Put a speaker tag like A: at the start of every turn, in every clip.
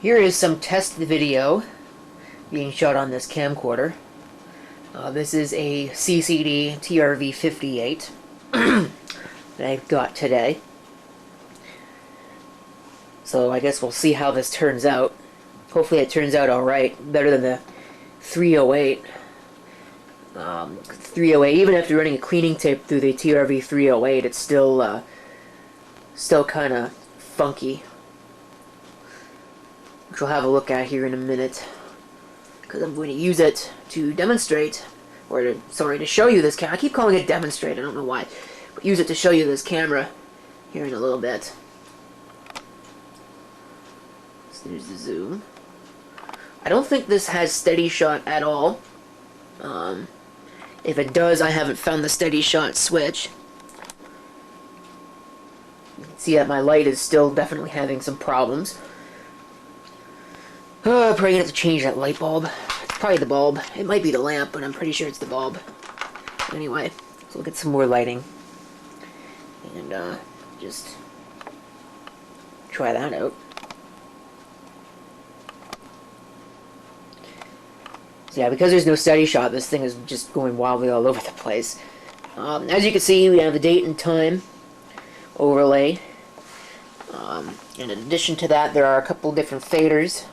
A: Here is some test video being shot on this camcorder. This is a CCD-TRV58 that I got today. So I guess we'll see how this turns out. Hopefully it turns out alright, better than the 308. 308, even after running a cleaning tape through the TRV308, it's still kind of funky. Which we'll have a look at here in a minute, because I'm going to use it to demonstrate, or to show you this camera. I keep calling it demonstrate, I don't know why, but use it to show you this camera here in a little bit. So there's the zoom. I don't think this has steady shot at all. If it does, I haven't found the steady shot switch. You can see that my light is still definitely having some problems. I'm probably gonna have to change that light bulb. It's probably the bulb. It might be the lamp, but I'm pretty sure it's the bulb. Anyway, let's look at some more lighting. And just try that out. So yeah, because there's no steady shot, this thing is just going wildly all over the place. As you can see, we have the date and time overlay. And in addition to that, there are a couple different faders.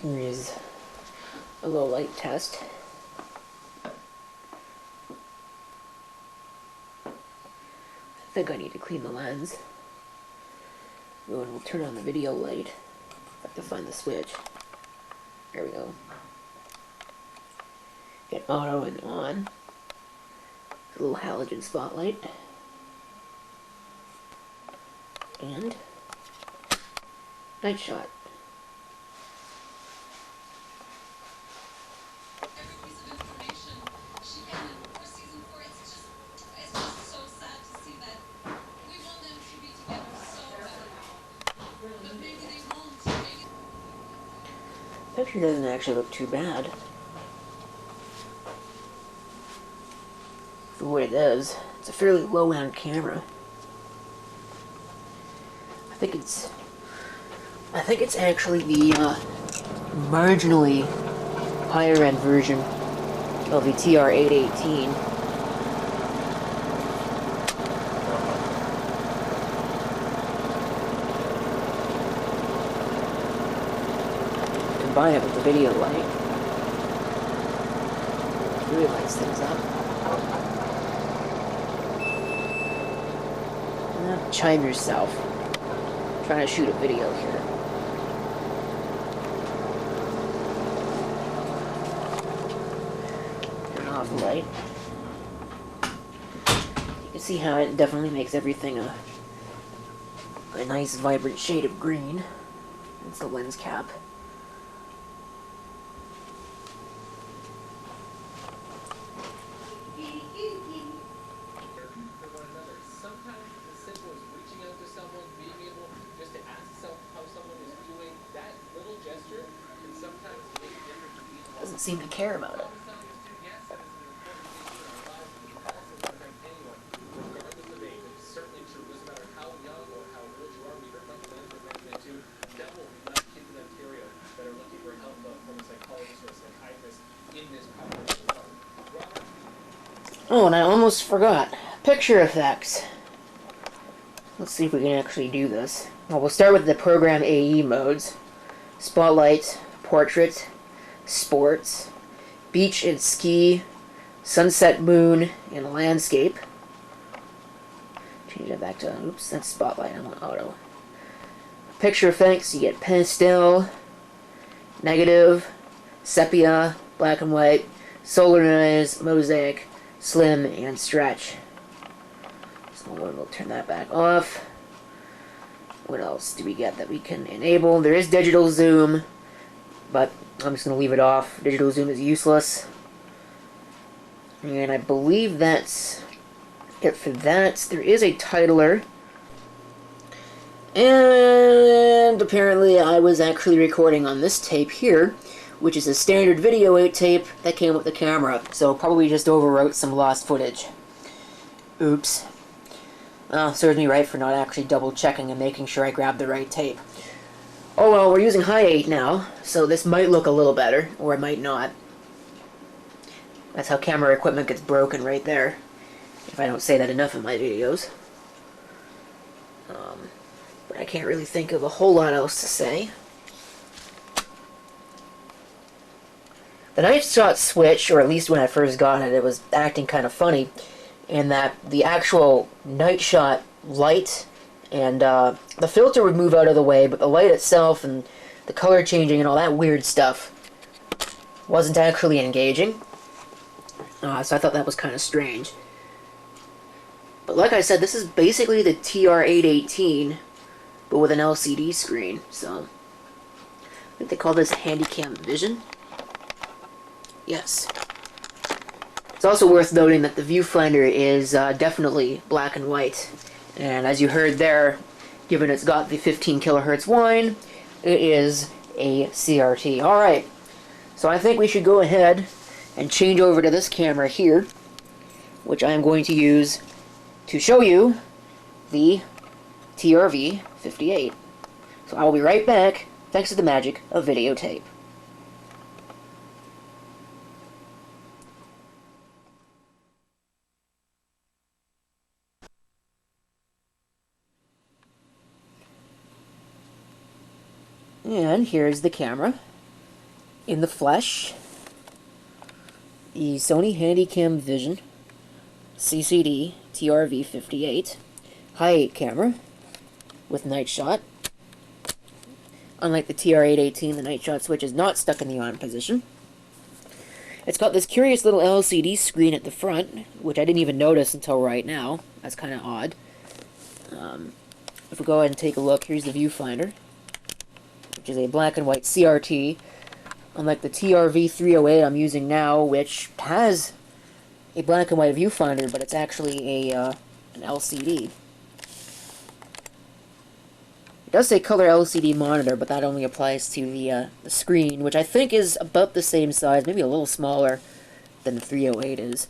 A: Here is a low light test. I think I need to clean the lens. Oh, and we'll turn on the video light. I have to find the switch. There we go. Get auto and on. A little halogen spotlight. And night shot. The picture doesn't actually look too bad for what it is. It's a fairly low-end camera. I think it's actually the marginally higher-end version of the TR818. Combine it with the video light. It really lights things up. Chime yourself. I'm trying to shoot a video here. Turn off the light. You can see how it definitely makes everything a nice vibrant shade of green. That's the lens cap. Doesn't seem to care about it. Oh, and I almost forgot. Picture effects. Let's see if we can actually do this. Well, we'll start with the program AE modes. Spotlight, Portrait, Sports, Beach and Ski, Sunset Moon, and Landscape. Change that back to, oops, that's Spotlight, I want Auto. Picture effects, you get Pastel, Negative, Sepia, Black and White, Solarize, Mosaic, Slim, and Stretch. So we'll turn that back off. What else do we get that we can enable? There is digital zoom, but I'm just going to leave it off. Digital zoom is useless. And I believe that's it for that. There is a titler. And apparently I was actually recording on this tape here, which is a standard video 8 tape that came with the camera. So probably just overwrote some lost footage. Oops. Serves me right for not actually double checking and making sure I grabbed the right tape. Oh well, we're using Hi8 now, so this might look a little better, or it might not. That's how camera equipment gets broken right there, if I don't say that enough in my videos. But I can't really think of a whole lot else to say. The night shot switch, or at least when I first got it, it was acting kind of funny, in that the actual night shot light and the filter would move out of the way, but the light itself and the color changing and all that weird stuff wasn't actually engaging. So I thought that was kind of strange. But like I said, this is basically the TR818, but with an LCD screen. So I think they call this Handycam Vision. Yes. It's also worth noting that the Viewfinder is definitely black and white. And as you heard there, given it's got the 15 kilohertz whine, it is a CRT. Alright, so I think we should go ahead and change over to this camera here, which I am going to use to show you the TRV58. So I will be right back, thanks to the magic of videotape. And here's the camera in the flesh. The Sony Handycam Vision CCD-TRV58 Hi8 camera with night shot. Unlike the TR818, the night shot switch is not stuck in the on position. It's got this curious little LCD screen at the front, which I didn't even notice until right now. That's kind of odd. If we go ahead and take a look, here's the viewfinder, which is a black and white CRT, unlike the TRV308 I'm using now, which has a black and white viewfinder, but it's actually an LCD. It does say color LCD monitor, but that only applies to the screen, which I think is about the same size, maybe a little smaller than the 308 is.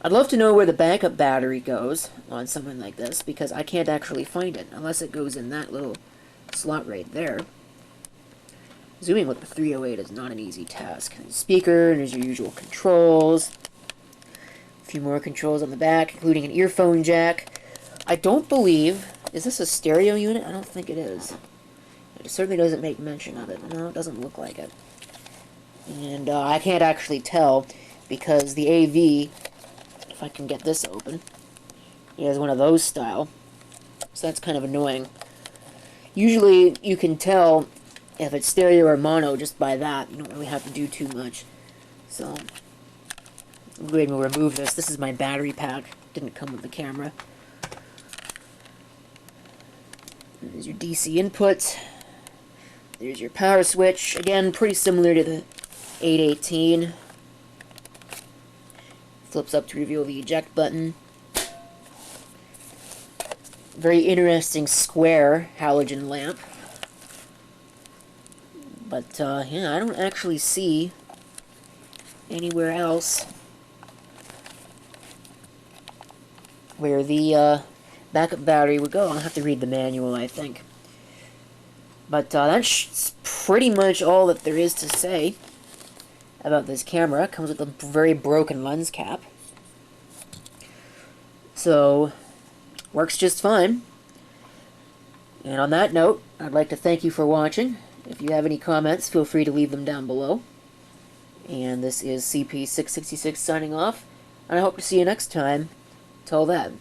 A: I'd love to know where the backup battery goes on something like this, because I can't actually find it, unless it goes in that little slot right there. Zooming with the 308 is not an easy task. There's a speaker, and there's your usual controls. A few more controls on the back, including an earphone jack. I don't believe... Is this a stereo unit? I don't think it is. It certainly doesn't make mention of it. No, it doesn't look like it. And I can't actually tell, because the AV, if I can get this open, is one of those style. So that's kind of annoying. Usually you can tell if it's stereo or mono just by that. You don't really have to do too much. So, I'm going to remove this. This is my battery pack. Didn't come with the camera. There's your DC input. There's your power switch. Again, pretty similar to the 818. Flips up to reveal the eject button. Very interesting square halogen lamp. But, yeah, I don't actually see anywhere else where the backup battery would go. I'll have to read the manual, I think. But that's pretty much all that there is to say about this camera. It comes with a very broken lens cap. So, works just fine. And on that note, I'd like to thank you for watching. If you have any comments, feel free to leave them down below. And this is CP666 signing off, and I hope to see you next time. Till then.